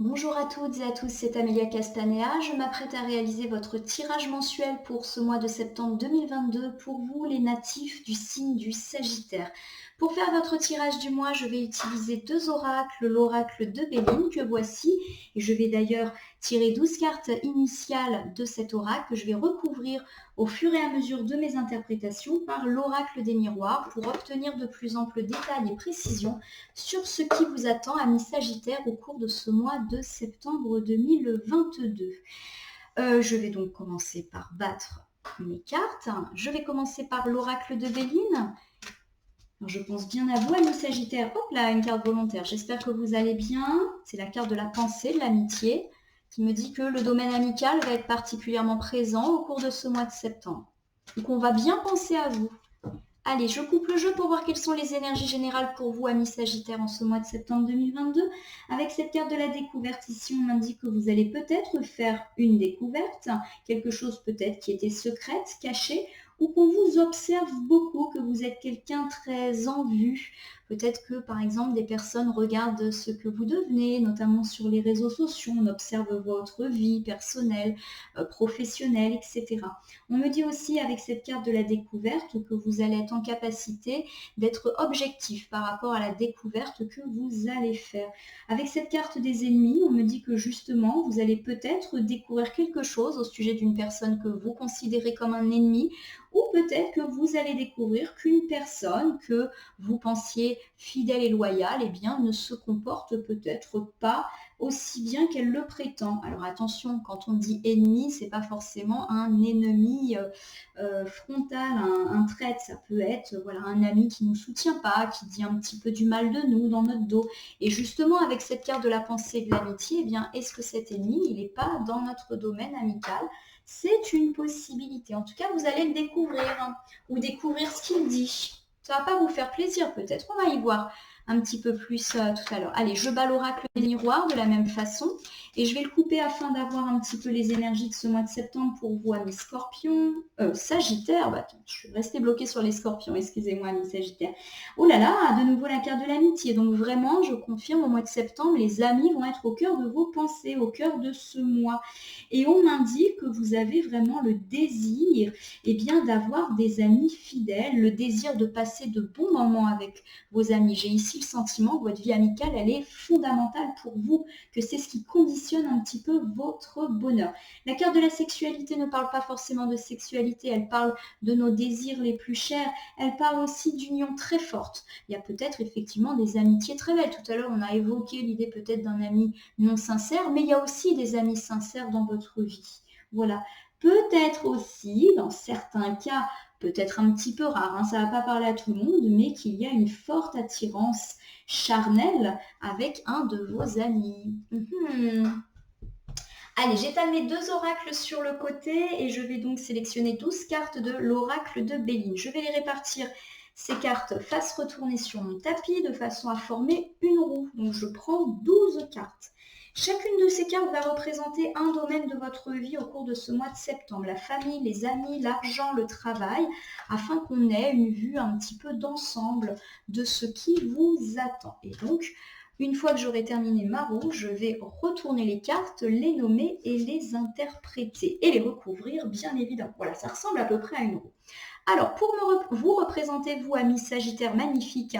Bonjour à toutes et à tous, c'est Amélia Castanea. Je m'apprête à réaliser votre tirage mensuel pour ce mois de septembre 2022 pour vous, les natifs du signe du Sagittaire. Pour faire votre tirage du mois, je vais utiliser deux oracles, l'oracle de Béline que voici, et je vais d'ailleurs tirer 12 cartes initiales de cet oracle que je vais recouvrir au fur et à mesure de mes interprétations par l'oracle des miroirs pour obtenir de plus amples détails et précisions sur ce qui vous attend, amis Sagittaires, au cours de ce mois de septembre 2022. Je vais donc commencer par battre mes cartes. Je vais commencer par l'oracle de Béline. Alors, je pense bien à vous, amis Sagittaires. Hop là, une carte volontaire. J'espère que vous allez bien. C'est la carte de la pensée, de l'amitié, qui me dit que le domaine amical va être particulièrement présent au cours de ce mois de septembre. Donc on va bien penser à vous. Allez, je coupe le jeu pour voir quelles sont les énergies générales pour vous, amis Sagittaires, en ce mois de septembre 2022. Avec cette carte de la découverte, ici, on m'indique que vous allez peut-être faire une découverte, quelque chose peut-être qui était secrète, cachée, ou qu'on vous observe beaucoup, que vous êtes quelqu'un très en vue. Peut-être que, par exemple, des personnes regardent ce que vous devenez, notamment sur les réseaux sociaux. On observe votre vie personnelle, professionnelle, etc. On me dit aussi avec cette carte de la découverte que vous allez être en capacité d'être objectif par rapport à la découverte que vous allez faire. Avec cette carte des ennemis, on me dit que justement, vous allez peut-être découvrir quelque chose au sujet d'une personne que vous considérez comme un ennemi, ou peut-être que vous allez découvrir qu'une personne que vous pensiez fidèle et loyale, eh bien, ne se comporte peut-être pas aussi bien qu'elle le prétend. Alors attention, quand on dit ennemi, c'est pas forcément un ennemi frontal, un trait. Ça peut être voilà, un ami qui ne nous soutient pas, qui dit un petit peu du mal de nous dans notre dos. Et justement, avec cette carte de la pensée et de l'amitié, eh bien, est-ce que cet ennemi, il n'est pas dans notre domaine amical? C'est une possibilité. En tout cas, vous allez le découvrir, hein, ou découvrir ce qu'il dit. Ça va pas vous faire plaisir peut-être. On va y voir un petit peu plus tout à l'heure. Allez, je bats l'oracle des miroirs de la même façon et je vais le couper afin d'avoir un petit peu les énergies de ce mois de septembre pour vous, amis scorpions. Sagittaire, bah, attends, je suis restée bloquée sur les scorpions, excusez-moi, amis Sagittaire. Oh là là, de nouveau la carte de l'amitié. Donc vraiment, je confirme, au mois de septembre, les amis vont être au cœur de vos pensées, au cœur de ce mois. Et on m'indique que vous avez vraiment le désir bien, d'avoir des amis fidèles, le désir de passer de bons moments avec vos amis. J'ai ici le sentiment que votre vie amicale, elle est fondamentale pour vous, que c'est ce qui conditionne un petit peu votre bonheur. La carte de la sexualité ne parle pas forcément de sexualité, elle parle de nos désirs les plus chers, elle parle aussi d'union très forte. Il y a peut-être effectivement des amitiés très belles. Tout à l'heure, on a évoqué l'idée peut-être d'un ami non sincère, mais il y a aussi des amis sincères dans votre vie. Voilà. Peut-être aussi, dans certains cas, peut-être un petit peu rare, hein, ça ne va pas parler à tout le monde, mais qu'il y a une forte attirance charnelle avec un de vos amis. Allez, j'étale mes deux oracles sur le côté et je vais donc sélectionner 12 cartes de l'oracle de Béline. Je vais les répartir, ces cartes face retournée sur mon tapis de façon à former une roue. Donc je prends 12 cartes. Chacune de ces cartes va représenter un domaine de votre vie au cours de ce mois de septembre. La famille, les amis, l'argent, le travail, afin qu'on ait une vue un petit peu d'ensemble de ce qui vous attend. Et donc, une fois que j'aurai terminé ma roue, je vais retourner les cartes, les nommer et les interpréter. Et les recouvrir, bien évidemment. Voilà, ça ressemble à peu près à une roue. Alors, pour vous représenter, vous, amis Sagittaire magnifique,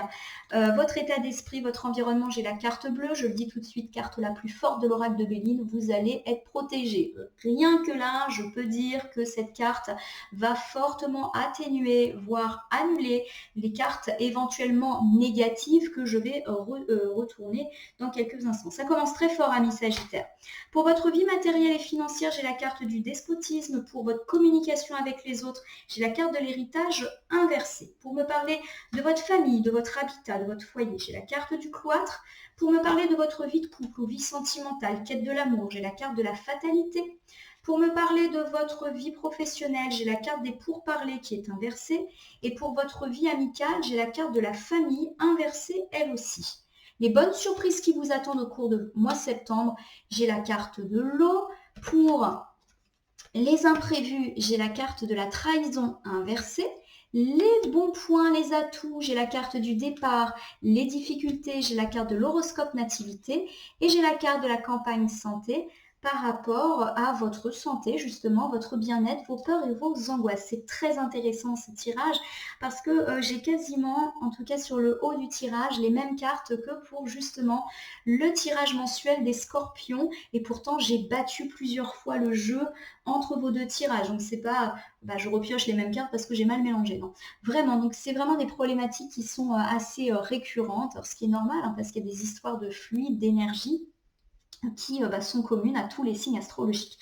votre état d'esprit, votre environnement, j'ai la carte bleue, je le dis tout de suite, carte la plus forte de l'oracle de Béline, vous allez être protégé. Rien que là, je peux dire que cette carte va fortement atténuer, voire annuler les cartes éventuellement négatives que je vais retourner dans quelques instants. Ça commence très fort, amis Sagittaire. Pour votre vie matérielle et financière, j'ai la carte du despotisme. Pour votre communication avec les autres, j'ai la carte de l'héritage inversé. Pour me parler de votre famille, de votre habitat, de votre foyer, j'ai la carte du cloître. Pour me parler de votre vie de couple ou vie sentimentale, quête de l'amour, j'ai la carte de la fatalité. Pour me parler de votre vie professionnelle, j'ai la carte des pourparlers qui est inversée. Et pour votre vie amicale, j'ai la carte de la famille inversée elle aussi. Les bonnes surprises qui vous attendent au cours de mois septembre, j'ai la carte de l'eau. Pour les imprévus, j'ai la carte de la trahison inversée. Les bons points, les atouts, j'ai la carte du départ, les difficultés, j'ai la carte de l'horoscope nativité et j'ai la carte de la campagne santé par rapport à votre santé, justement, votre bien-être, vos peurs et vos angoisses. C'est très intéressant ce tirage parce que j'ai quasiment, en tout cas sur le haut du tirage, les mêmes cartes que pour justement le tirage mensuel des scorpions et pourtant j'ai battu plusieurs fois le jeu entre vos deux tirages. Donc c'est pas, je repioche les mêmes cartes parce que j'ai mal mélangé. Non, vraiment, donc c'est vraiment des problématiques qui sont assez récurrentes, ce qui est normal hein, parce qu'il y a des histoires de fluide, d'énergie qui sont communes à tous les signes astrologiques.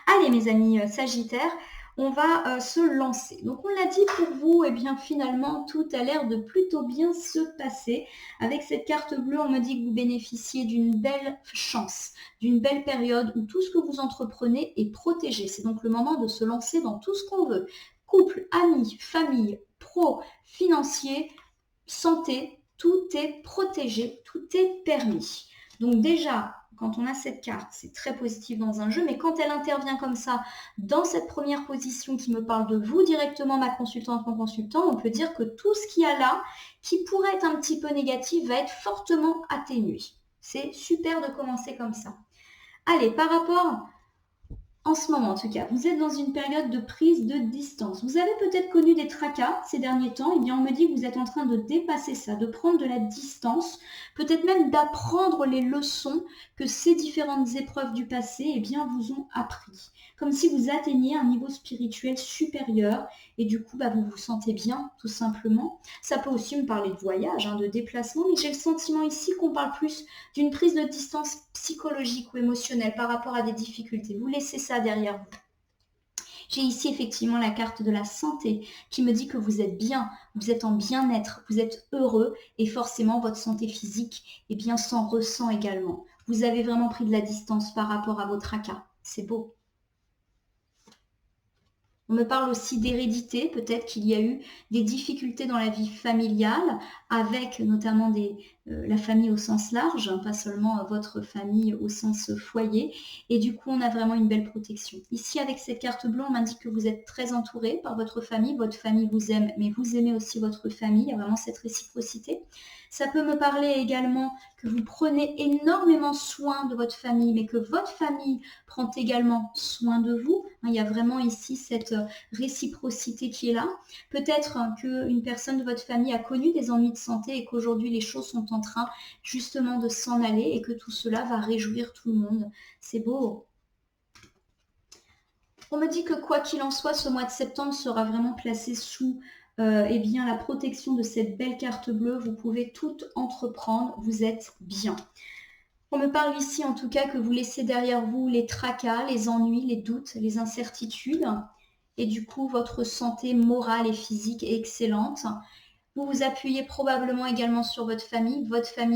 Allez mes amis Sagittaires, on va se lancer. Donc on l'a dit pour vous, et bien finalement tout a l'air de plutôt bien se passer. Avec cette carte bleue, on me dit que vous bénéficiez d'une belle chance, d'une belle période où tout ce que vous entreprenez est protégé. C'est donc le moment de se lancer dans tout ce qu'on veut. Couple, amis, famille, pro, financier, santé, tout est protégé, tout est permis. Donc déjà, quand on a cette carte, c'est très positif dans un jeu, mais quand elle intervient comme ça, dans cette première position qui me parle de vous directement, ma consultante, mon consultant, on peut dire que tout ce qu'il y a là, qui pourrait être un petit peu négatif, va être fortement atténué. C'est super de commencer comme ça. Allez, par rapport en ce moment, en tout cas, vous êtes dans une période de prise de distance. Vous avez peut-être connu des tracas ces derniers temps. Eh bien, on me dit que vous êtes en train de dépasser ça, de prendre de la distance, peut-être même d'apprendre les leçons que ces différentes épreuves du passé, eh bien, vous ont appris. Comme si vous atteigniez un niveau spirituel supérieur et du coup, vous vous sentez bien, tout simplement. Ça peut aussi me parler de voyage, de déplacement, mais j'ai le sentiment ici qu'on parle plus d'une prise de distance psychologique ou émotionnelle par rapport à des difficultés. Vous laissez ça derrière vous. J'ai ici effectivement la carte de la santé qui me dit que vous êtes bien, vous êtes en bien-être, vous êtes heureux et forcément votre santé physique s'en ressent également. Vous avez vraiment pris de la distance par rapport à vos tracas. C'est beau. On me parle aussi d'hérédité, peut-être qu'il y a eu des difficultés dans la vie familiale, avec notamment la famille au sens large, pas seulement votre famille au sens foyer, et du coup on a vraiment une belle protection. Ici avec cette carte bleue, on m'indique que vous êtes très entouré par votre famille vous aime, mais vous aimez aussi votre famille, il y a vraiment cette réciprocité. Ça peut me parler également que vous prenez énormément soin de votre famille, mais que votre famille prend également soin de vous. Il y a vraiment ici cette réciprocité qui est là. Peut-être qu'une personne de votre famille a connu des ennuis de santé et qu'aujourd'hui les choses sont en train justement de s'en aller et que tout cela va réjouir tout le monde. C'est beau. On me dit que quoi qu'il en soit, ce mois de septembre sera vraiment placé sous la protection de cette belle carte bleue. Vous pouvez tout entreprendre, vous êtes bien. On me parle ici en tout cas que vous laissez derrière vous les tracas, les ennuis, les doutes, les incertitudes. Et du coup, votre santé morale et physique est excellente. Vous vous appuyez probablement également sur votre famille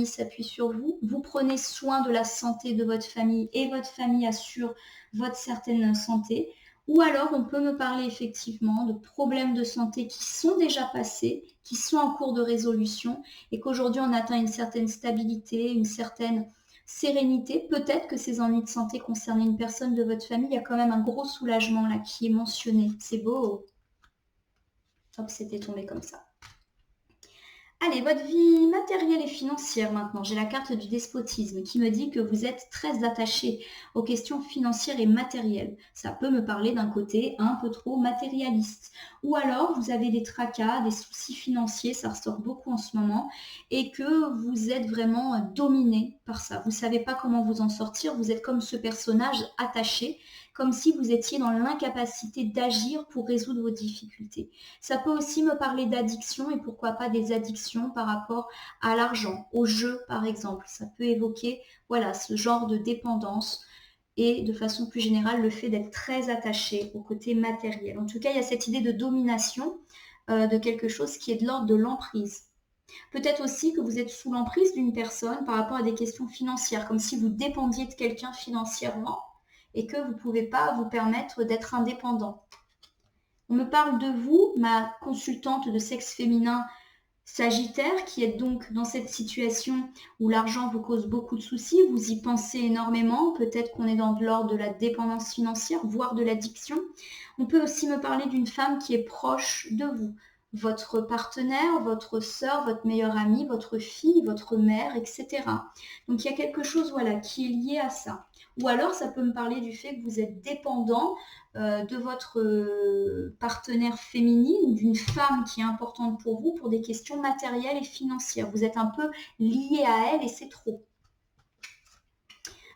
s'appuie sur vous. Vous prenez soin de la santé de votre famille et votre famille assure votre certaine santé. Ou alors, on peut me parler effectivement de problèmes de santé qui sont déjà passés, qui sont en cours de résolution et qu'aujourd'hui, on atteint une certaine stabilité, une certaine sérénité. Peut-être que ces ennuis de santé concernent une personne de votre famille. Il y a quand même un gros soulagement là qui est mentionné. C'est beau. Hop, c'était tombé comme ça. Allez, votre vie matérielle et financière maintenant. J'ai la carte du despotisme qui me dit que vous êtes très attaché aux questions financières et matérielles. Ça peut me parler d'un côté un peu trop matérialiste. Ou alors, vous avez des tracas, des soucis financiers, ça ressort beaucoup en ce moment, et que vous êtes vraiment dominé par ça. Vous ne savez pas comment vous en sortir, vous êtes comme ce personnage attaché, comme si vous étiez dans l'incapacité d'agir pour résoudre vos difficultés. Ça peut aussi me parler d'addiction et pourquoi pas des addictions par rapport à l'argent, au jeu par exemple. Ça peut évoquer ce genre de dépendance et de façon plus générale le fait d'être très attaché au côté matériel. En tout cas, il y a cette idée de domination de quelque chose qui est de l'ordre de l'emprise. Peut-être aussi que vous êtes sous l'emprise d'une personne par rapport à des questions financières, comme si vous dépendiez de quelqu'un financièrement et que vous ne pouvez pas vous permettre d'être indépendant. On me parle de vous, ma consultante de sexe féminin Sagittaire, qui est donc dans cette situation où l'argent vous cause beaucoup de soucis, vous y pensez énormément, peut-être qu'on est dans de l'ordre de la dépendance financière, voire de l'addiction. On peut aussi me parler d'une femme qui est proche de vous, votre partenaire, votre sœur, votre meilleure amie, votre fille, votre mère, etc. Donc il y a quelque chose voilà, qui est lié à ça. Ou alors ça peut me parler du fait que vous êtes dépendant de votre partenaire féminine ou d'une femme qui est importante pour vous pour des questions matérielles et financières. Vous êtes un peu lié à elle et c'est trop.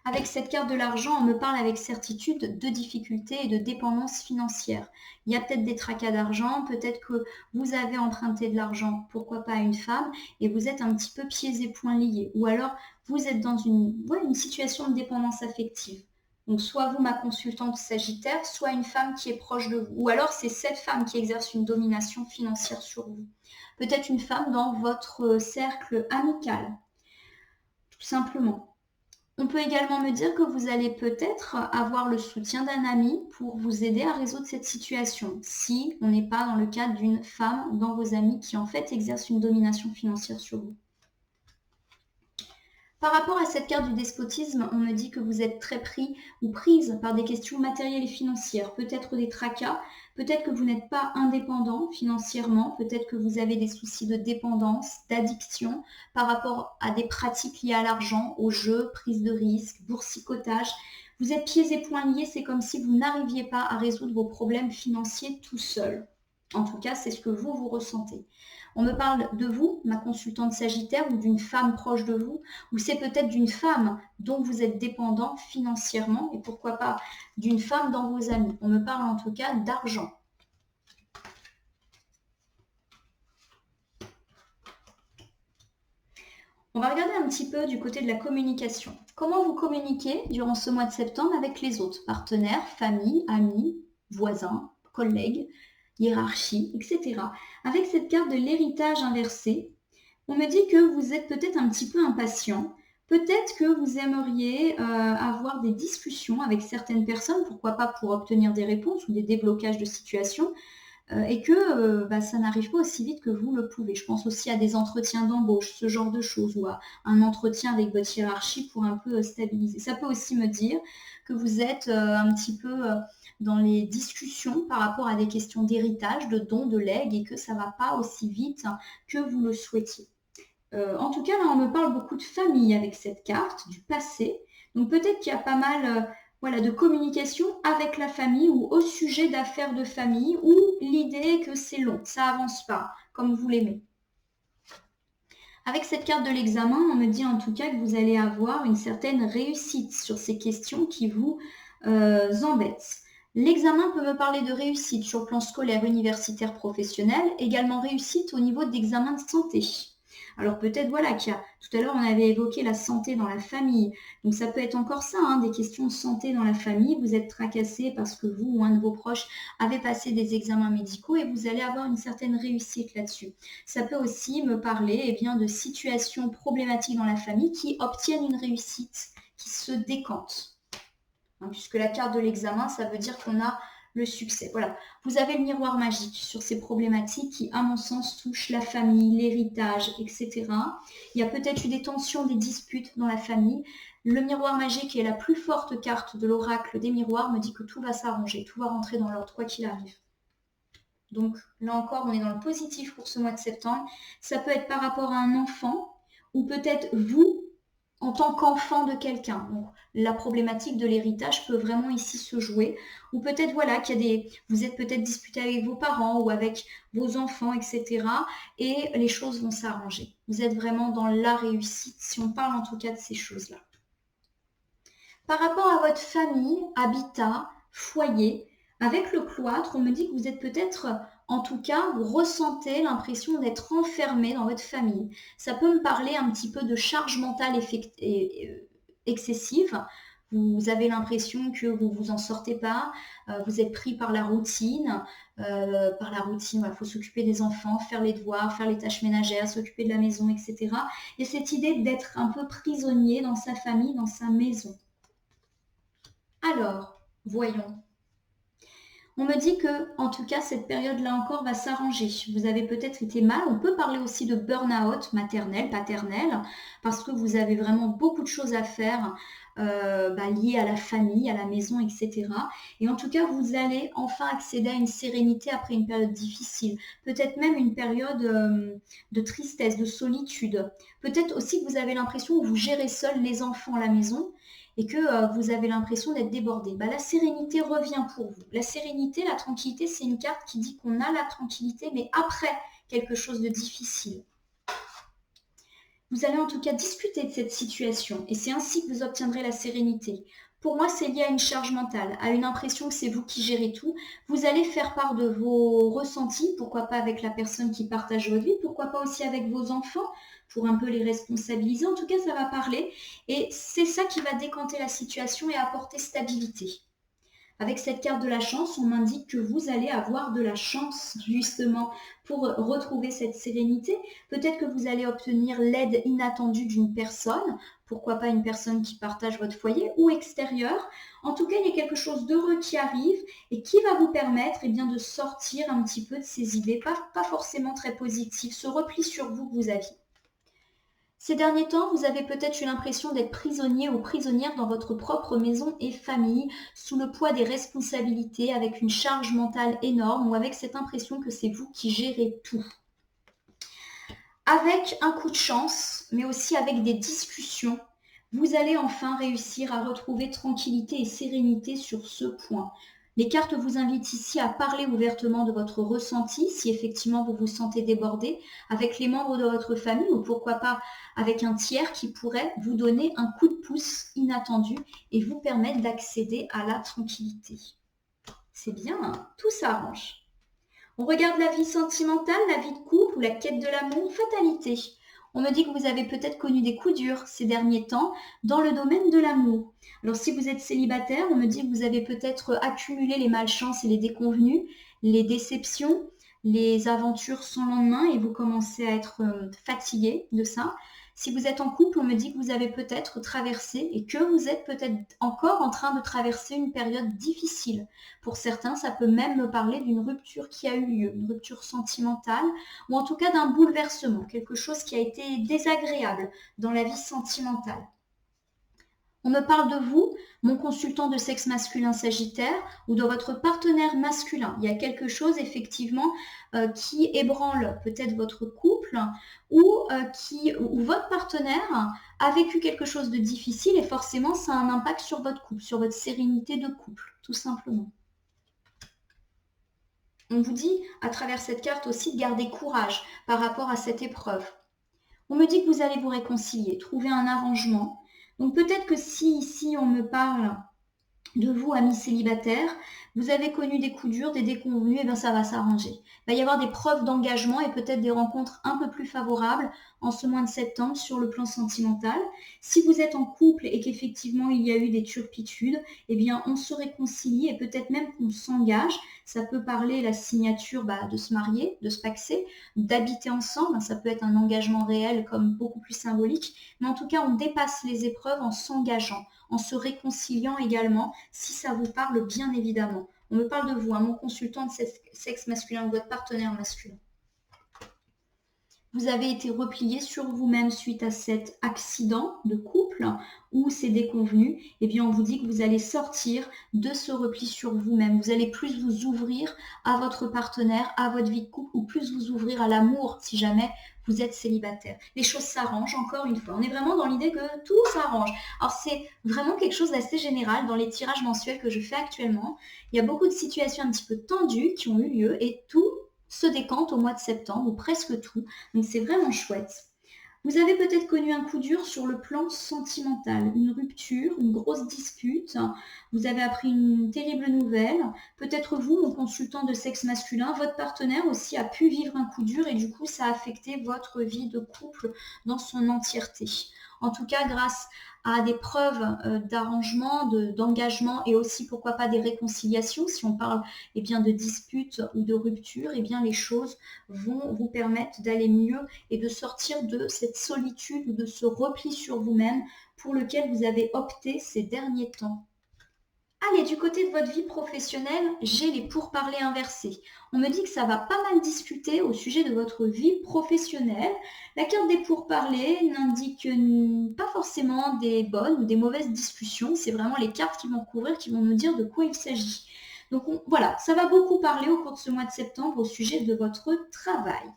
Avec cette carte de l'argent, on me parle avec certitude de difficultés et de dépendance financière. Il y a peut-être des tracas d'argent, peut-être que vous avez emprunté de l'argent, pourquoi pas à une femme, et vous êtes un petit peu pieds et poings liés. Ou alors, vous êtes dans une situation de dépendance affective. Donc, soit vous, ma consultante Sagittaire, soit une femme qui est proche de vous. Ou alors, c'est cette femme qui exerce une domination financière sur vous. Peut-être une femme dans votre cercle amical, tout simplement. On peut également me dire que vous allez peut-être avoir le soutien d'un ami pour vous aider à résoudre cette situation, si on n'est pas dans le cadre d'une femme dans vos amis qui en fait exerce une domination financière sur vous. Par rapport à cette carte du despotisme, on me dit que vous êtes très pris ou prise par des questions matérielles et financières, peut-être des tracas, peut-être que vous n'êtes pas indépendant financièrement, peut-être que vous avez des soucis de dépendance, d'addiction par rapport à des pratiques liées à l'argent, au jeu, prise de risque, boursicotage. Vous êtes pieds et poings liés, c'est comme si vous n'arriviez pas à résoudre vos problèmes financiers tout seul. En tout cas, c'est ce que vous ressentez. On me parle de vous, ma consultante Sagittaire, ou d'une femme proche de vous, ou c'est peut-être d'une femme dont vous êtes dépendant financièrement, et pourquoi pas d'une femme dans vos amis. On me parle en tout cas d'argent. On va regarder un petit peu du côté de la communication. Comment vous communiquez durant ce mois de septembre avec les autres partenaires, famille, amis, voisins, collègues, hiérarchie, etc. Avec cette carte de l'héritage inversé, on me dit que vous êtes peut-être un petit peu impatient. Peut-être que vous aimeriez avoir des discussions avec certaines personnes, pourquoi pas pour obtenir des réponses ou des déblocages de situation, et que ça n'arrive pas aussi vite que vous le pouvez. Je pense aussi à des entretiens d'embauche, ce genre de choses, ou à un entretien avec votre hiérarchie pour un peu stabiliser. Ça peut aussi me dire que vous êtes un petit peu dans les discussions par rapport à des questions d'héritage, de dons, de legs, et que ça ne va pas aussi vite que vous le souhaitiez. En tout cas, là, on me parle beaucoup de famille avec cette carte, du passé. Donc peut-être qu'il y a pas mal de communication avec la famille ou au sujet d'affaires de famille, ou l'idée que c'est long, ça avance pas, comme vous l'aimez. Avec cette carte de l'examen, on me dit en tout cas que vous allez avoir une certaine réussite sur ces questions qui vous embêtent. L'examen peut me parler de réussite sur le plan scolaire, universitaire, professionnel, également réussite au niveau d'examen de santé. Alors peut-être qu'il y a, tout à l'heure on avait évoqué la santé dans la famille, donc ça peut être encore ça, des questions de santé dans la famille, vous êtes tracassé parce que vous ou un de vos proches avez passé des examens médicaux et vous allez avoir une certaine réussite là-dessus. Ça peut aussi me parler de situations problématiques dans la famille qui obtiennent une réussite, qui se décantent. Puisque la carte de l'examen, ça veut dire qu'on a le succès. Voilà, vous avez le miroir magique sur ces problématiques qui, à mon sens, touchent la famille, l'héritage, etc. Il y a peut-être eu des tensions, des disputes dans la famille. Le miroir magique est la plus forte carte de l'oracle des miroirs, me dit que tout va s'arranger, tout va rentrer dans l'ordre, quoi qu'il arrive. Donc là encore, on est dans le positif pour ce mois de septembre. Ça peut être par rapport à un enfant, ou peut-être vous, en tant qu'enfant de quelqu'un. Donc, la problématique de l'héritage peut vraiment ici se jouer. Ou peut-être vous êtes peut-être disputé avec vos parents ou avec vos enfants, etc. Et les choses vont s'arranger. Vous êtes vraiment dans la réussite, si on parle en tout cas de ces choses-là. Par rapport à votre famille, habitat, foyer, avec le cloître, on me dit que vous êtes peut-être, en tout cas, vous ressentez l'impression d'être enfermé dans votre famille. Ça peut me parler un petit peu de charge mentale excessive. Vous avez l'impression que vous ne vous en sortez pas, vous êtes pris par la routine. Il faut s'occuper des enfants, faire les devoirs, faire les tâches ménagères, s'occuper de la maison, etc. Et cette idée d'être un peu prisonnier dans sa famille, dans sa maison. Alors, voyons. On me dit que, en tout cas, cette période-là encore va s'arranger. Vous avez peut-être été mal. On peut parler aussi de burn-out maternel, paternel, parce que vous avez vraiment beaucoup de choses à faire liées à la famille, à la maison, etc. Et en tout cas, vous allez enfin accéder à une sérénité après une période difficile, peut-être même une période de tristesse, de solitude. Peut-être aussi que vous avez l'impression que vous gérez seul les enfants à la maison et que vous avez l'impression d'être débordé. La sérénité revient pour vous. La sérénité, la tranquillité, c'est une carte qui dit qu'on a la tranquillité, mais après quelque chose de difficile. Vous allez en tout cas discuter de cette situation et c'est ainsi que vous obtiendrez la sérénité. Pour moi, c'est lié à une charge mentale, à une impression que c'est vous qui gérez tout. Vous allez faire part de vos ressentis, pourquoi pas avec la personne qui partage votre vie, pourquoi pas aussi avec vos enfants, pour un peu les responsabiliser. En tout cas, ça va parler et c'est ça qui va décanter la situation et apporter stabilité. Avec cette carte de la chance, on m'indique que vous allez avoir de la chance justement pour retrouver cette sérénité. Peut-être que vous allez obtenir l'aide inattendue d'une personne, pourquoi pas une personne qui partage votre foyer ou extérieure. En tout cas, il y a quelque chose d'heureux qui arrive et qui va vous permettre de sortir un petit peu de ces idées, pas forcément très positives, ce repli sur vous que vous aviez. Ces derniers temps, vous avez peut-être eu l'impression d'être prisonnier ou prisonnière dans votre propre maison et famille, sous le poids des responsabilités, avec une charge mentale énorme ou avec cette impression que c'est vous qui gérez tout. Avec un coup de chance, mais aussi avec des discussions, vous allez enfin réussir à retrouver tranquillité et sérénité sur ce point. Les cartes vous invitent ici à parler ouvertement de votre ressenti, si effectivement vous vous sentez débordé, avec les membres de votre famille ou pourquoi pas avec un tiers qui pourrait vous donner un coup de pouce inattendu et vous permettre d'accéder à la tranquillité. C'est bien, hein, tout s'arrange. On regarde la vie sentimentale, la vie de couple ou la quête de l'amour, fatalité. On me dit que vous avez peut-être connu des coups durs ces derniers temps dans le domaine de l'amour. Alors si vous êtes célibataire, on me dit que vous avez peut-être accumulé les malchances et les déconvenues, les déceptions, les aventures sans lendemain et vous commencez à être fatigué de ça. Si vous êtes en couple, on me dit que vous avez peut-être traversé et que vous êtes peut-être encore en train de traverser une période difficile. Pour certains, ça peut même me parler d'une rupture qui a eu lieu, une rupture sentimentale ou en tout cas d'un bouleversement, quelque chose qui a été désagréable dans la vie sentimentale. On me parle de vous, mon consultant de sexe masculin Sagittaire, ou de votre partenaire masculin. Il y a quelque chose effectivement qui ébranle peut-être votre couple ou votre partenaire a vécu quelque chose de difficile et forcément ça a un impact sur votre couple, sur votre sérénité de couple, tout simplement. On vous dit à travers cette carte aussi de garder courage par rapport à cette épreuve. On me dit que vous allez vous réconcilier, trouver un arrangement. Donc peut-être que si ici on me parle de vous, amis célibataires, vous avez connu des coups durs, des déconvenus, et ça va s'arranger. Il va y avoir des preuves d'engagement et peut-être des rencontres un peu plus favorables en ce mois de septembre sur le plan sentimental. Si vous êtes en couple et qu'effectivement il y a eu des turpitudes, on se réconcilie et peut-être même qu'on s'engage. Ça peut parler la signature de se marier, de se paxer, d'habiter ensemble. Ça peut être un engagement réel comme beaucoup plus symbolique. Mais en tout cas, on dépasse les épreuves en s'engageant, en se réconciliant également, si ça vous parle bien évidemment. On me parle de vous, mon consultant de sexe masculin ou votre partenaire masculin. Vous avez été replié sur vous-même suite à cet accident de couple ou ces déconvenus, on vous dit que vous allez sortir de ce repli sur vous-même. Vous allez plus vous ouvrir à votre partenaire, à votre vie de couple ou plus vous ouvrir à l'amour si jamais vous êtes célibataire. Les choses s'arrangent encore une fois. On est vraiment dans l'idée que tout s'arrange. Alors c'est vraiment quelque chose d'assez général dans les tirages mensuels que je fais actuellement. Il y a beaucoup de situations un petit peu tendues qui ont eu lieu et tout se décante au mois de septembre, ou presque tout. Donc c'est vraiment chouette. Vous avez peut-être connu un coup dur sur le plan sentimental, une rupture, une grosse dispute. Vous avez appris une terrible nouvelle. Peut-être vous, mon consultant de sexe masculin, votre partenaire aussi a pu vivre un coup dur et du coup ça a affecté votre vie de couple dans son entièreté. En tout cas, grâce à des preuves d'arrangement, d'engagement et aussi pourquoi pas des réconciliations, si on parle de disputes ou de rupture, les choses vont vous permettre d'aller mieux et de sortir de cette solitude ou de ce repli sur vous-même pour lequel vous avez opté ces derniers temps. Allez, du côté de votre vie professionnelle, j'ai les pourparlers inversés. On me dit que ça va pas mal discuter au sujet de votre vie professionnelle. La carte des pourparlers n'indique pas forcément des bonnes ou des mauvaises discussions. C'est vraiment les cartes qui vont couvrir, qui vont nous dire de quoi il s'agit. Donc voilà, ça va beaucoup parler au cours de ce mois de septembre au sujet de votre travail.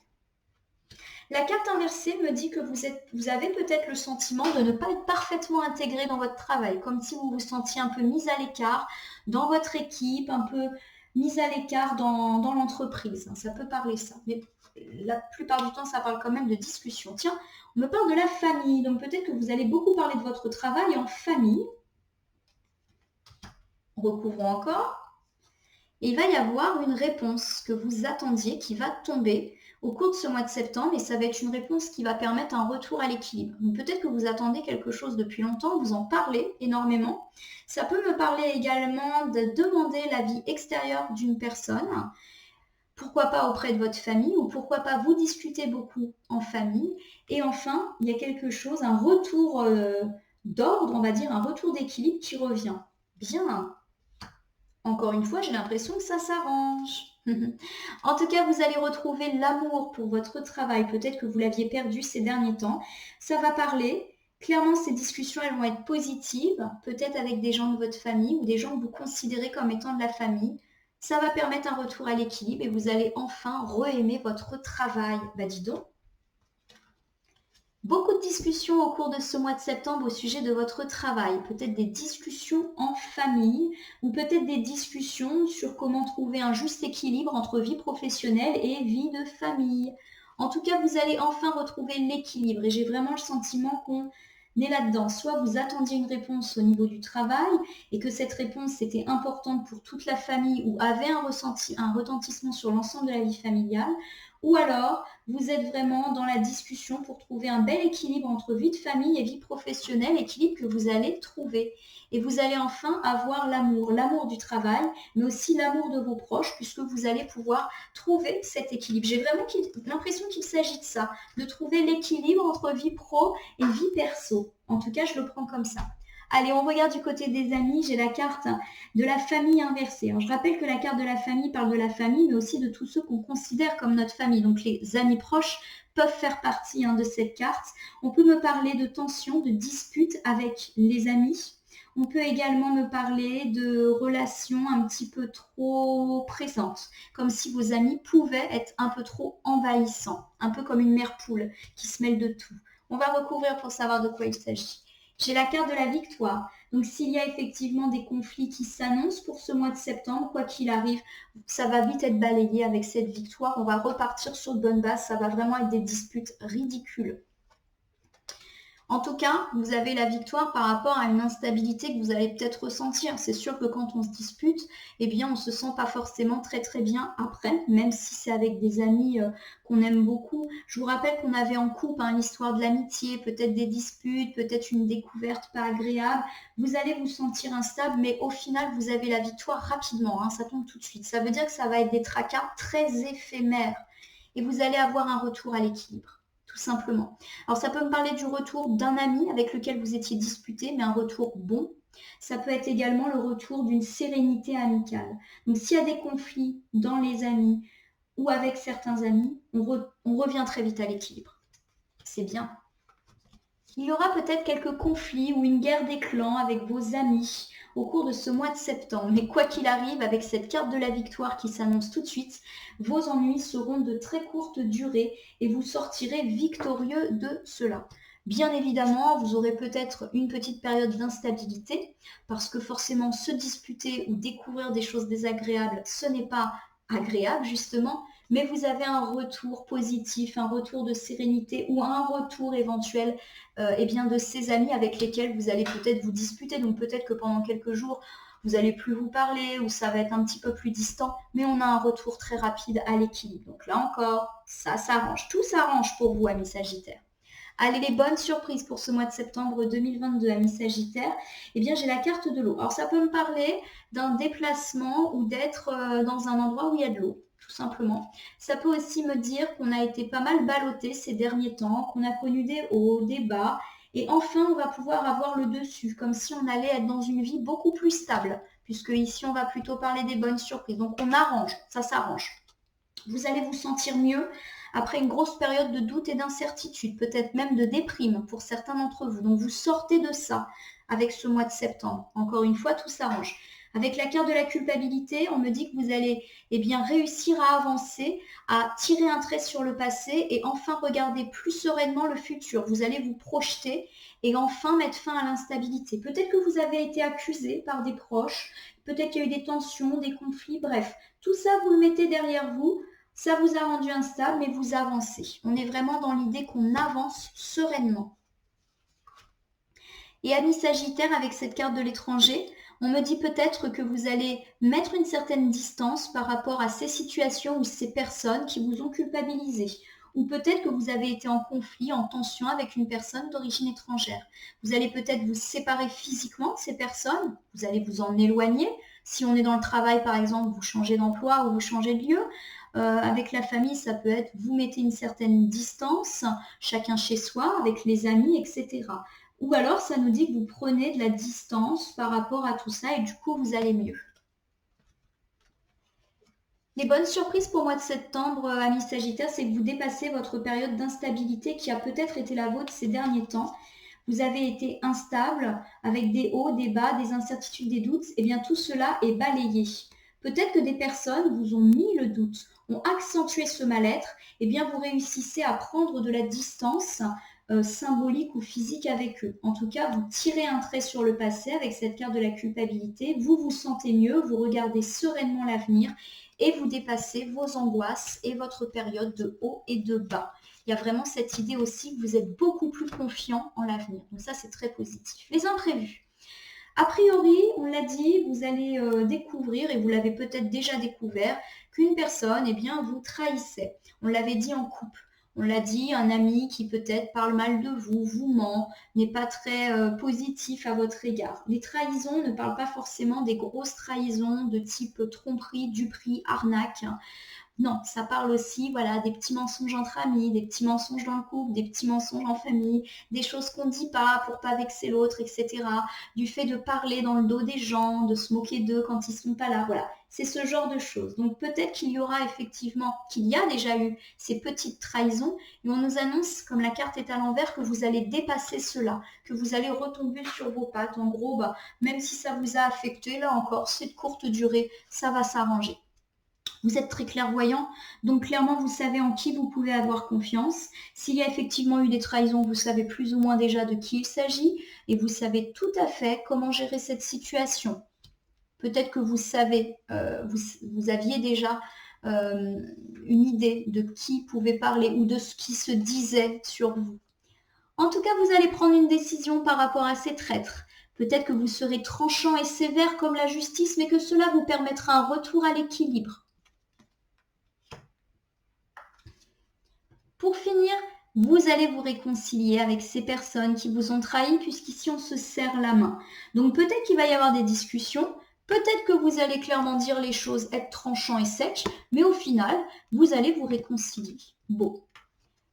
La carte inversée me dit que vous avez peut-être le sentiment de ne pas être parfaitement intégré dans votre travail, comme si vous vous sentiez un peu mis à l'écart dans votre équipe, un peu mis à l'écart dans l'entreprise. Ça peut parler ça, mais la plupart du temps, ça parle quand même de discussion. Tiens, on me parle de la famille, donc peut-être que vous allez beaucoup parler de votre travail en famille. Recouvrons encore. Et il va y avoir une réponse que vous attendiez qui va tomber au cours de ce mois de septembre et ça va être une réponse qui va permettre un retour à l'équilibre. Donc peut-être que vous attendez quelque chose depuis longtemps, vous en parlez énormément. Ça peut me parler également de demander l'avis extérieur d'une personne, pourquoi pas auprès de votre famille ou pourquoi pas vous discutez beaucoup en famille. Et enfin, il y a quelque chose, un retour d'ordre, on va dire, un retour d'équilibre qui revient. Bien. Encore une fois, j'ai l'impression que ça s'arrange. En tout cas, vous allez retrouver l'amour pour votre travail. Peut-être que vous l'aviez perdu ces derniers temps. Ça va parler. Clairement, ces discussions, elles vont être positives, peut-être avec des gens de votre famille ou des gens que vous considérez comme étant de la famille. Ça va permettre un retour à l'équilibre et vous allez enfin re-aimer votre travail. Bah dis donc. Beaucoup de discussions au cours de ce mois de septembre au sujet de votre travail, peut-être des discussions en famille ou peut-être des discussions sur comment trouver un juste équilibre entre vie professionnelle et vie de famille. En tout cas, vous allez enfin retrouver l'équilibre et j'ai vraiment le sentiment qu'on est là-dedans. Soit vous attendiez une réponse au niveau du travail et que cette réponse était importante pour toute la famille ou avait un retentissement sur l'ensemble de la vie familiale, ou alors vous êtes vraiment dans la discussion pour trouver un bel équilibre entre vie de famille et vie professionnelle, équilibre que vous allez trouver. Et vous allez enfin avoir l'amour du travail, mais aussi l'amour de vos proches, puisque vous allez pouvoir trouver cet équilibre. J'ai vraiment l'impression qu'il s'agit de ça, de trouver l'équilibre entre vie pro et vie perso. En tout cas, je le prends comme ça. Allez, on regarde du côté des amis. J'ai la carte de la famille inversée. Alors, je rappelle que la carte de la famille parle de la famille, mais aussi de tous ceux qu'on considère comme notre famille. Donc, les amis proches peuvent faire partie de cette carte. On peut me parler de tensions, de disputes avec les amis. On peut également me parler de relations un petit peu trop présentes, comme si vos amis pouvaient être un peu trop envahissants, un peu comme une mère poule qui se mêle de tout. On va recouvrir pour savoir de quoi il s'agit. J'ai la carte de la victoire. Donc s'il y a effectivement des conflits qui s'annoncent pour ce mois de septembre, quoi qu'il arrive, ça va vite être balayé avec cette victoire. On va repartir sur de bonnes bases. Ça va vraiment être des disputes ridicules. En tout cas, vous avez la victoire par rapport à une instabilité que vous allez peut-être ressentir. C'est sûr que quand on se dispute, eh bien, on ne se sent pas forcément très très bien après, même si c'est avec des amis qu'on aime beaucoup. Je vous rappelle qu'on avait en couple l'histoire de l'amitié, peut-être des disputes, peut-être une découverte pas agréable. Vous allez vous sentir instable, mais au final, vous avez la victoire rapidement. Ça tombe tout de suite. Ça veut dire que ça va être des tracas très éphémères et vous allez avoir un retour à l'équilibre. Tout simplement. Alors ça peut me parler du retour d'un ami avec lequel vous étiez disputé, mais un retour bon. Ça peut être également le retour d'une sérénité amicale. Donc s'il y a des conflits dans les amis ou avec certains amis, on revient très vite à l'équilibre. C'est bien. Il y aura peut-être quelques conflits ou une guerre des clans avec vos amis au cours de ce mois de septembre. Mais quoi qu'il arrive, avec cette carte de la victoire qui s'annonce tout de suite, vos ennuis seront de très courte durée et vous sortirez victorieux de cela. Bien évidemment, vous aurez peut-être une petite période d'instabilité parce que forcément se disputer ou découvrir des choses désagréables, ce n'est pas agréable justement, mais vous avez un retour positif, un retour de sérénité ou un retour éventuel de ces amis avec lesquels vous allez peut-être vous disputer. Donc peut-être que pendant quelques jours, vous n'allez plus vous parler ou ça va être un petit peu plus distant, mais on a un retour très rapide à l'équilibre. Donc là encore, ça s'arrange. Tout s'arrange pour vous, amis Sagittaires. Allez, les bonnes surprises pour ce mois de septembre 2022, amis Sagittaires, eh bien j'ai la carte de l'eau. Alors ça peut me parler d'un déplacement ou d'être dans un endroit où il y a de l'eau, tout simplement. Ça peut aussi me dire qu'on a été pas mal ballotté ces derniers temps, qu'on a connu des hauts, des bas, Et enfin, on va pouvoir avoir le dessus, comme si on allait être dans une vie beaucoup plus stable, puisque ici, on va plutôt parler des bonnes surprises. Donc, on arrange, ça s'arrange. Vous allez vous sentir mieux après une grosse période de doute et d'incertitude, peut-être même de déprime pour certains d'entre vous. Donc, vous sortez de ça avec ce mois de septembre. Encore une fois, tout s'arrange. Avec la carte de la culpabilité, on me dit que vous allez réussir à avancer, à tirer un trait sur le passé et enfin regarder plus sereinement le futur. Vous allez vous projeter et enfin mettre fin à l'instabilité. Peut-être que vous avez été accusé par des proches, peut-être qu'il y a eu des tensions, des conflits, bref. Tout ça, vous le mettez derrière vous. Ça vous a rendu instable, mais vous avancez. On est vraiment dans l'idée qu'on avance sereinement. Et amis Sagittaire, avec cette carte de l'étranger, on me dit peut-être que vous allez mettre une certaine distance par rapport à ces situations ou ces personnes qui vous ont culpabilisé. Ou peut-être que vous avez été en conflit, en tension avec une personne d'origine étrangère. Vous allez peut-être vous séparer physiquement de ces personnes, vous allez vous en éloigner. Si on est dans le travail, par exemple, vous changez d'emploi ou vous changez de lieu. Avec la famille, ça peut être vous mettez une certaine distance, chacun chez soi, avec les amis, etc. Ou alors, ça nous dit que vous prenez de la distance par rapport à tout ça et du coup, vous allez mieux. Les bonnes surprises pour le mois de septembre, amis Sagittaires, c'est que vous dépassez votre période d'instabilité qui a peut-être été la vôtre ces derniers temps. Vous avez été instable avec des hauts, des bas, des incertitudes, des doutes. Et bien, tout cela est balayé. Peut-être que des personnes vous ont mis le doute, ont accentué ce mal-être. Et bien, vous réussissez à prendre de la distance symbolique ou physique avec eux. En tout cas, vous tirez un trait sur le passé avec cette carte de la culpabilité. Vous vous sentez mieux, vous regardez sereinement l'avenir et vous dépassez vos angoisses et votre période de haut et de bas. Il y a vraiment cette idée aussi que vous êtes beaucoup plus confiant en l'avenir. Donc ça, c'est très positif. Les imprévus. A priori, on l'a dit, vous allez découvrir, et vous l'avez peut-être déjà découvert, qu'une personne, eh bien, vous trahissait. On l'avait dit en couple. On l'a dit, un ami qui peut-être parle mal de vous, vous ment, n'est pas très positif à votre égard. Les trahisons ne parlent pas forcément des grosses trahisons de type tromperie, duperie, arnaque. Non, ça parle aussi, voilà, des petits mensonges entre amis, des petits mensonges dans le couple, des petits mensonges en famille, des choses qu'on ne dit pas pour pas vexer l'autre, etc. Du fait de parler dans le dos des gens, de se moquer d'eux quand ils ne sont pas là, voilà. C'est ce genre de choses. Donc peut-être qu'il y aura effectivement, qu'il y a déjà eu ces petites trahisons, et on nous annonce, comme la carte est à l'envers, que vous allez dépasser cela, que vous allez retomber sur vos pattes. En gros, même si ça vous a affecté, là encore, c'est de courte durée, ça va s'arranger. Vous êtes très clairvoyant, donc clairement vous savez en qui vous pouvez avoir confiance. S'il y a effectivement eu des trahisons, vous savez plus ou moins déjà de qui il s'agit et vous savez tout à fait comment gérer cette situation. Peut-être que vous savez, vous aviez déjà une idée de qui pouvait parler ou de ce qui se disait sur vous. En tout cas, vous allez prendre une décision par rapport à ces traîtres. Peut-être que vous serez tranchant et sévère comme la justice, mais que cela vous permettra un retour à l'équilibre. Pour finir, vous allez vous réconcilier avec ces personnes qui vous ont trahi, puisqu'ici on se serre la main. Donc peut-être qu'il va y avoir des discussions, peut-être que vous allez clairement dire les choses, être tranchant et sec, mais au final, vous allez vous réconcilier. Bon.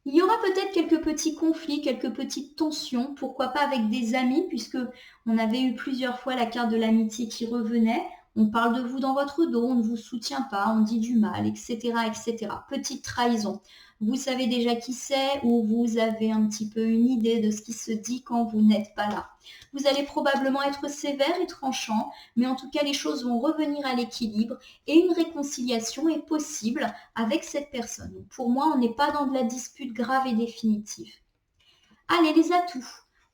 Il y aura peut-être quelques petits conflits, quelques petites tensions, pourquoi pas avec des amis, puisque on avait eu plusieurs fois la carte de l'amitié qui revenait. On parle de vous dans votre dos, on ne vous soutient pas, on dit du mal, etc., etc. Petite trahison. Vous savez déjà qui c'est ou vous avez un petit peu une idée de ce qui se dit quand vous n'êtes pas là. Vous allez probablement être sévère et tranchant, mais en tout cas, les choses vont revenir à l'équilibre et une réconciliation est possible avec cette personne. Donc pour moi, on n'est pas dans de la dispute grave et définitive. Allez, les atouts.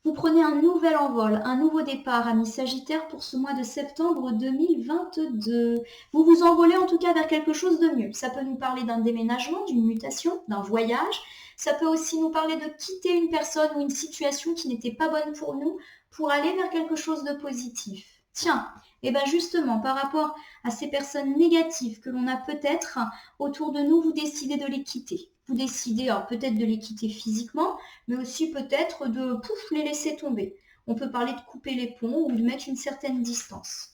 Vous prenez un nouvel envol, un nouveau départ, amis Sagittaire, pour ce mois de septembre 2022. Vous vous envolez en tout cas vers quelque chose de mieux. Ça peut nous parler d'un déménagement, d'une mutation, d'un voyage. Ça peut aussi nous parler de quitter une personne ou une situation qui n'était pas bonne pour nous pour aller vers quelque chose de positif. Tiens, et bien justement, par rapport à ces personnes négatives que l'on a peut-être autour de nous, vous décidez de les quitter. Vous décidez alors peut-être de les quitter physiquement, mais aussi peut-être de les laisser tomber. On peut parler de couper les ponts ou de mettre une certaine distance.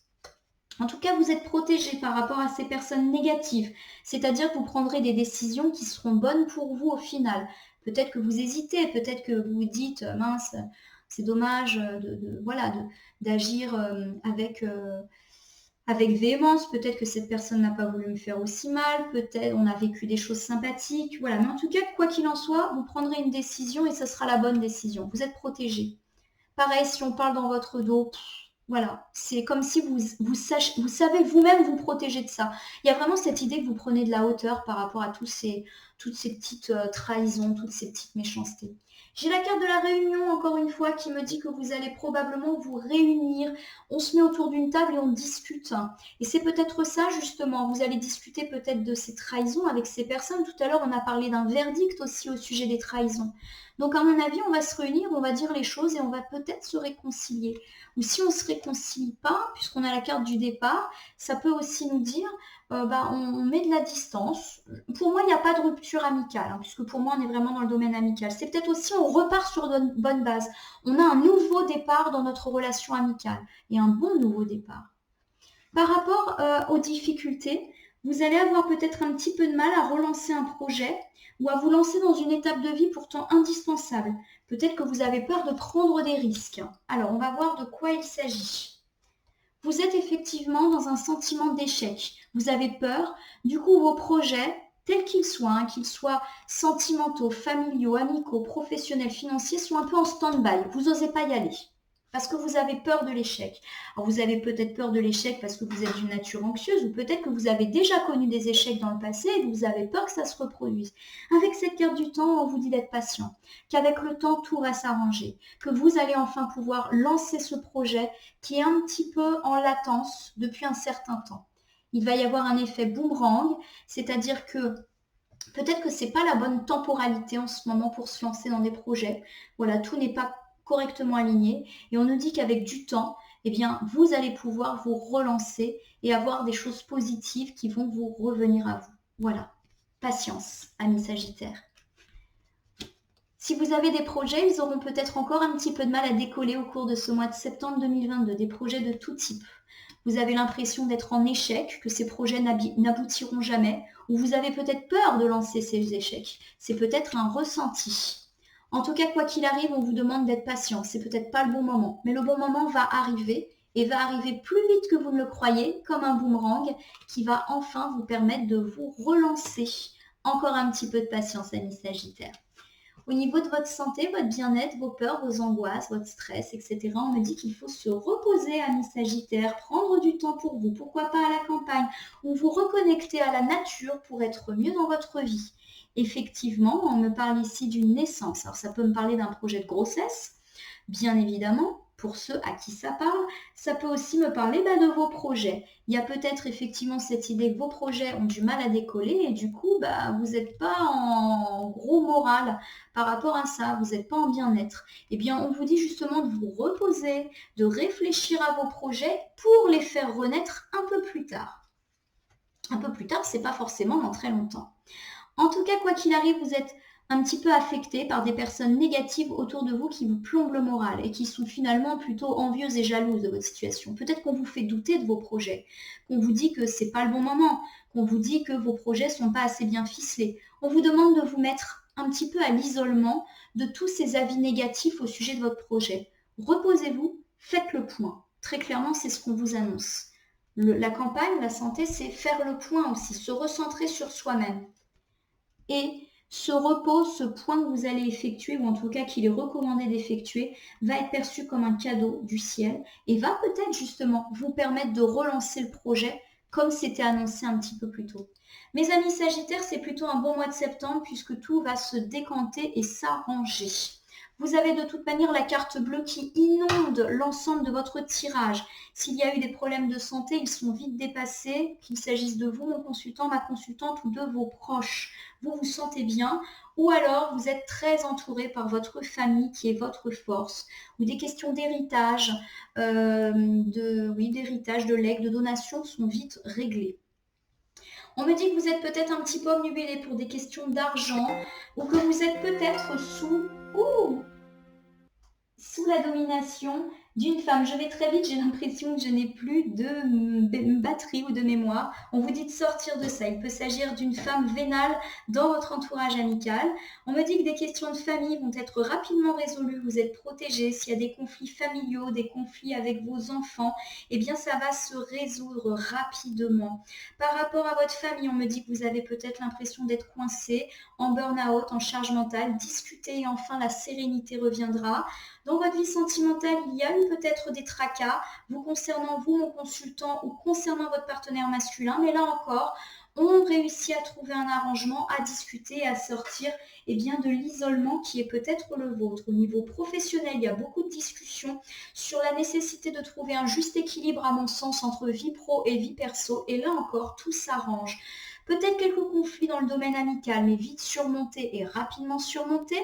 En tout cas, vous êtes protégé par rapport à ces personnes négatives, c'est-à-dire que vous prendrez des décisions qui seront bonnes pour vous au final. Peut-être que vous hésitez, peut-être que vous vous dites « mince, C'est dommage voilà, d'agir avec véhémence. Peut-être que cette personne n'a pas voulu me faire aussi mal, peut-être on a vécu des choses sympathiques, voilà. Mais en tout cas, quoi qu'il en soit, vous prendrez une décision et ce sera la bonne décision. Vous êtes protégé. Pareil, si on parle dans votre dos, voilà, c'est comme si vous savez vous-même vous protéger de ça. Il y a vraiment cette idée que vous prenez de la hauteur par rapport à toutes ces petites trahisons, toutes ces petites méchancetés. J'ai la carte de la réunion, encore une fois, qui me dit que vous allez probablement vous réunir. On se met autour d'une table et on discute. Et c'est peut-être ça, justement. Vous allez discuter peut-être de ces trahisons avec ces personnes. Tout à l'heure, on a parlé d'un verdict aussi au sujet des trahisons. Donc, à mon avis, on va se réunir, on va dire les choses et on va peut-être se réconcilier. Ou si on ne se réconcilie pas, puisqu'on a la carte du départ, ça peut aussi nous dire on met de la distance. Pour moi, il n'y a pas de rupture amicale, puisque pour moi, on est vraiment dans le domaine amical. C'est peut-être aussi, on repart sur de bonnes bases. On a un nouveau départ dans notre relation amicale, et un bon nouveau départ. Par rapport aux difficultés, vous allez avoir peut-être un petit peu de mal à relancer un projet ou à vous lancer dans une étape de vie pourtant indispensable. Peut-être que vous avez peur de prendre des risques. Alors, on va voir de quoi il s'agit. Vous êtes effectivement dans un sentiment d'échec. Vous avez peur. Du coup, vos projets, tels qu'ils soient sentimentaux, familiaux, amicaux, professionnels, financiers, sont un peu en stand-by. Vous n'osez pas y aller parce que vous avez peur de l'échec. Alors, vous avez peut-être peur de l'échec parce que vous êtes d'une nature anxieuse ou peut-être que vous avez déjà connu des échecs dans le passé et que vous avez peur que ça se reproduise. Avec cette carte du temps, on vous dit d'être patient, qu'avec le temps, tout va s'arranger, que vous allez enfin pouvoir lancer ce projet qui est un petit peu en latence depuis un certain temps. Il va y avoir un effet boomerang, c'est-à-dire que peut-être que ce n'est pas la bonne temporalité en ce moment pour se lancer dans des projets. Voilà, tout n'est pas correctement aligné et on nous dit qu'avec du temps, eh bien, vous allez pouvoir vous relancer et avoir des choses positives qui vont vous revenir à vous. Voilà, patience, amis Sagittaires. Si vous avez des projets, ils auront peut-être encore un petit peu de mal à décoller au cours de ce mois de septembre 2022, des projets de tout type. Vous avez l'impression d'être en échec, que ces projets n'aboutiront jamais, ou vous avez peut-être peur de lancer ces échecs. C'est peut-être un ressenti. En tout cas, quoi qu'il arrive, on vous demande d'être patient. C'est peut-être pas le bon moment, mais le bon moment va arriver et va arriver plus vite que vous ne le croyez, comme un boomerang qui va enfin vous permettre de vous relancer. Encore un petit peu de patience, amis Sagittaires. Au niveau de votre santé, votre bien-être, vos peurs, vos angoisses, votre stress, etc., on me dit qu'il faut se reposer, amis Sagittaires, prendre du temps pour vous, pourquoi pas à la campagne, ou vous reconnecter à la nature pour être mieux dans votre vie. Effectivement, on me parle ici d'une naissance. Alors ça peut me parler d'un projet de grossesse, bien évidemment, pour ceux à qui ça parle. Ça peut aussi me parler de vos projets. Il y a peut-être effectivement cette idée que vos projets ont du mal à décoller et du coup, vous n'êtes pas en gros moral par rapport à ça, vous n'êtes pas en bien-être. Eh bien, on vous dit justement de vous reposer, de réfléchir à vos projets pour les faire renaître un peu plus tard. Un peu plus tard, c'est pas forcément dans très longtemps. En tout cas, quoi qu'il arrive, vous êtes un petit peu affecté par des personnes négatives autour de vous qui vous plombent le moral et qui sont finalement plutôt envieuses et jalouses de votre situation. Peut-être qu'on vous fait douter de vos projets, qu'on vous dit que c'est pas le bon moment, qu'on vous dit que vos projets sont pas assez bien ficelés. On vous demande de vous mettre un petit peu à l'isolement de tous ces avis négatifs au sujet de votre projet. Reposez-vous, faites le point. Très clairement, c'est ce qu'on vous annonce. La campagne, la santé, c'est faire le point aussi, se recentrer sur soi-même. Et ce repos, ce point que vous allez effectuer, ou en tout cas qu'il est recommandé d'effectuer, va être perçu comme un cadeau du ciel et va peut-être justement vous permettre de relancer le projet comme c'était annoncé un petit peu plus tôt. Mes amis Sagittaires, c'est plutôt un bon mois de septembre puisque tout va se décanter et s'arranger. Vous avez de toute manière la carte bleue qui inonde l'ensemble de votre tirage. S'il y a eu des problèmes de santé, ils sont vite dépassés, qu'il s'agisse de vous, mon consultant, ma consultante ou de vos proches. Vous vous sentez bien ou alors vous êtes très entouré par votre famille qui est votre force ou des questions d'héritage, d'héritage, de legs, de donation sont vite réglées. On me dit que vous êtes peut-être un petit peu obnubilé pour des questions d'argent ou que vous êtes peut-être sous la domination D'une femme. Je vais très vite, j'ai l'impression que je n'ai plus de batterie ou de mémoire. On vous dit de sortir de ça. Il peut s'agir d'une femme vénale dans votre entourage amical. On me dit que des questions de famille vont être rapidement résolues. Vous êtes protégés. S'il y a des conflits familiaux, des conflits avec vos enfants, eh bien ça va se résoudre rapidement. Par rapport à votre famille, on me dit que vous avez peut-être l'impression d'être coincé, en burn-out, en charge mentale. Discutez et enfin la sérénité reviendra. Dans votre vie sentimentale, il y a eu peut-être des tracas, vous concernant vous, mon consultant, ou concernant votre partenaire masculin, mais là encore, on réussit à trouver un arrangement, à discuter, à sortir bien, de l'isolement qui est peut-être le vôtre. Au niveau professionnel, il y a beaucoup de discussions sur la nécessité de trouver un juste équilibre, à mon sens, entre vie pro et vie perso, et là encore, tout s'arrange. Peut-être quelques conflits dans le domaine amical, mais vite surmontés et rapidement surmontés.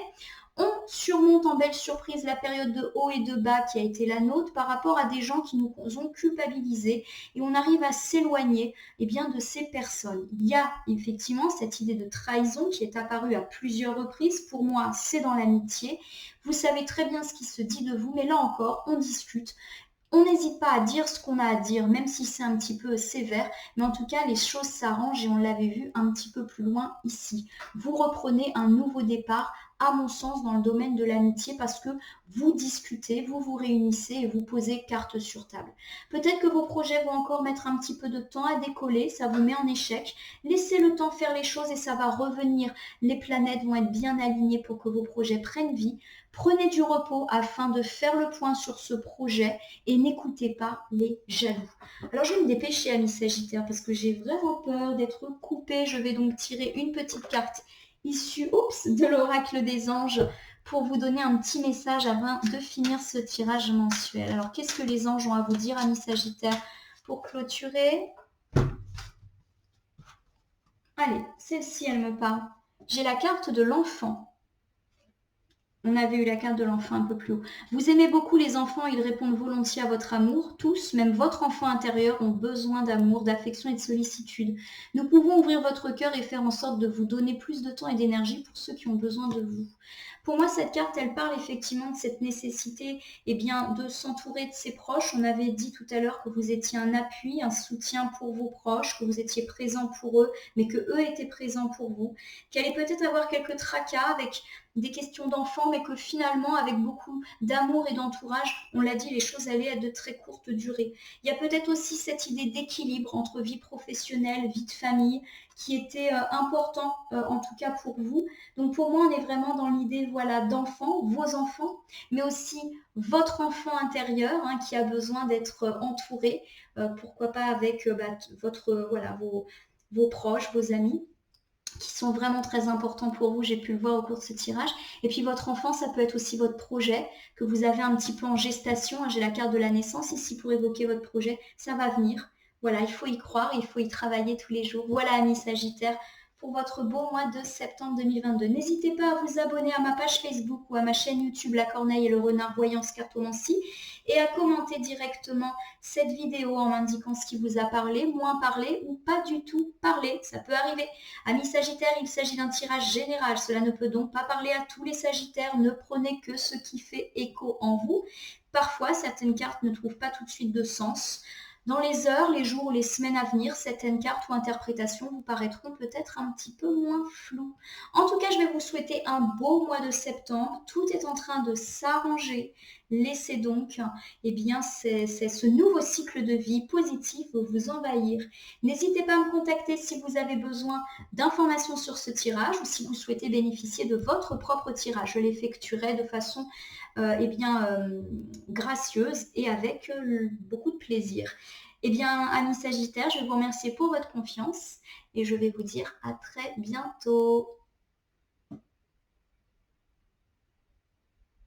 On surmonte en belle surprise la période de haut et de bas qui a été la nôtre par rapport à des gens qui nous ont culpabilisés et on arrive à s'éloigner bien, de ces personnes. Il y a effectivement cette idée de trahison qui est apparue à plusieurs reprises. Pour moi, c'est dans l'amitié. Vous savez très bien ce qui se dit de vous, mais là encore, on discute. On n'hésite pas à dire ce qu'on a à dire, même si c'est un petit peu sévère, mais en tout cas, les choses s'arrangent et on l'avait vu un petit peu plus loin ici. Vous reprenez un nouveau départ, à mon sens, dans le domaine de l'amitié parce que vous discutez, vous vous réunissez et vous posez carte sur table. Peut-être que vos projets vont encore mettre un petit peu de temps à décoller, ça vous met en échec. Laissez le temps faire les choses et ça va revenir. Les planètes vont être bien alignées pour que vos projets prennent vie. Prenez du repos afin de faire le point sur ce projet et n'écoutez pas les jaloux. Alors je vais me dépêcher, amis Sagittaires, parce que j'ai vraiment peur d'être coupée. Je vais donc tirer une petite carte issue de l'oracle des anges pour vous donner un petit message avant de finir ce tirage mensuel. Alors qu'est-ce que les anges ont à vous dire, amis Sagittaires, pour clôturer? Allez, celle-ci, elle me parle. J'ai la carte de l'enfant. On avait eu la carte de l'enfant un peu plus haut. Vous aimez beaucoup les enfants, ils répondent volontiers à votre amour. Tous, même votre enfant intérieur, ont besoin d'amour, d'affection et de sollicitude. Nous pouvons ouvrir votre cœur et faire en sorte de vous donner plus de temps et d'énergie pour ceux qui ont besoin de vous. Pour moi, cette carte, elle parle effectivement de cette nécessité bien, de s'entourer de ses proches. On avait dit tout à l'heure que vous étiez un appui, un soutien pour vos proches, que vous étiez présent pour eux, mais que eux étaient présents pour vous. Qu'elle allait peut-être avoir quelques tracas avec des questions d'enfants, mais que finalement, avec beaucoup d'amour et d'entourage, on l'a dit, les choses allaient être de très courte durée. Il y a peut-être aussi cette idée d'équilibre entre vie professionnelle, vie de famille, qui était important, en tout cas pour vous. Donc pour moi, on est vraiment dans l'idée d'enfants, vos enfants, mais aussi votre enfant intérieur qui a besoin d'être entouré, pourquoi pas avec vos proches, vos amis, qui sont vraiment très importants pour vous, j'ai pu le voir au cours de ce tirage. Et puis votre enfant, ça peut être aussi votre projet, que vous avez un petit peu en gestation. J'ai la carte de la naissance ici pour évoquer votre projet, ça va venir. Voilà, il faut y croire, il faut y travailler tous les jours. Voilà, amis Sagittaires, pour votre beau mois de septembre 2022. N'hésitez pas à vous abonner à ma page Facebook ou à ma chaîne YouTube La Corneille et le Renard Voyance Cartomancie et à commenter directement cette vidéo en m'indiquant ce qui vous a parlé, moins parlé ou pas du tout parlé. Ça peut arriver. Amis Sagittaires, il s'agit d'un tirage général. Cela ne peut donc pas parler à tous les Sagittaires. Ne prenez que ce qui fait écho en vous. Parfois, certaines cartes ne trouvent pas tout de suite de sens. Dans les heures, les jours ou les semaines à venir, certaines cartes ou interprétations vous paraîtront peut-être un petit peu moins floues. En tout cas, je vais vous souhaiter un beau mois de septembre. Tout est en train de s'arranger. Laissez donc c'est ce nouveau cycle de vie positif vous envahir. N'hésitez pas à me contacter si vous avez besoin d'informations sur ce tirage ou si vous souhaitez bénéficier de votre propre tirage. Je l'effectuerai de façon gracieuse et avec beaucoup de plaisir. Amis Sagittaires, je vous remercie pour votre confiance et je vais vous dire à très bientôt.